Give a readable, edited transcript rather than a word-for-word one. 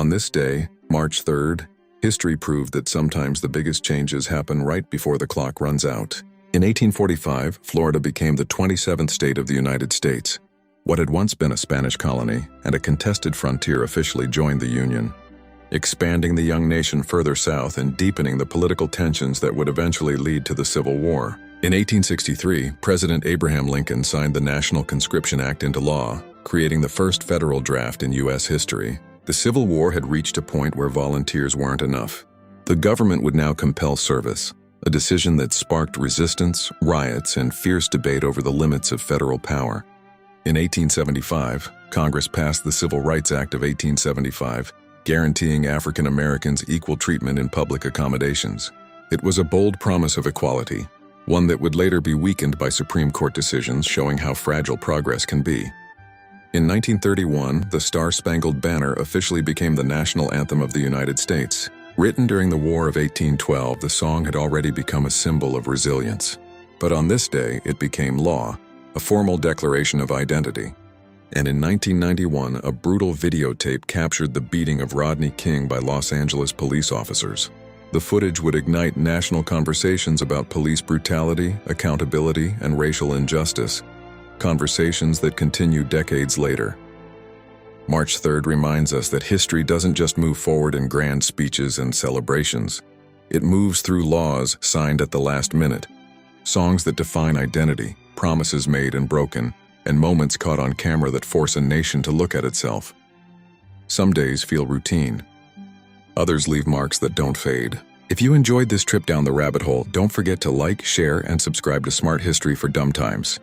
On this day, March 3rd, history proved that sometimes the biggest changes happen right before the clock runs out. In 1845, Florida became the 27th state of the United States. What had once been a Spanish colony and a contested frontier officially joined the Union, expanding the young nation further south and deepening the political tensions that would eventually lead to the Civil War. In 1863, President Abraham Lincoln signed the National Conscription Act into law, creating the first federal draft in U.S. history. The Civil War had reached a point where volunteers weren't enough. The government would now compel service, a decision that sparked resistance, riots, and fierce debate over the limits of federal power. In 1875, Congress passed the Civil Rights Act of 1875, guaranteeing African Americans equal treatment in public accommodations. It was a bold promise of equality, one that would later be weakened by Supreme Court decisions showing how fragile progress can be. In 1931, the Star-Spangled Banner officially became the national anthem of the United States. Written during the War of 1812, the song had already become a symbol of resilience. But on this day, it became law, a formal declaration of identity. And in 1991, a brutal videotape captured the beating of Rodney King by Los Angeles police officers. The footage would ignite national conversations about police brutality, accountability, and racial injustice, conversations that continue decades later. March 3rd reminds us that history doesn't just move forward in grand speeches and celebrations. It moves through laws signed at the last minute, songs that define identity, promises made and broken, and moments caught on camera that force a nation to look at itself. Some days feel routine. Others leave marks that don't fade. If you enjoyed this trip down the rabbit hole, don't forget to like, share, and subscribe to Smart History for Dumb Times.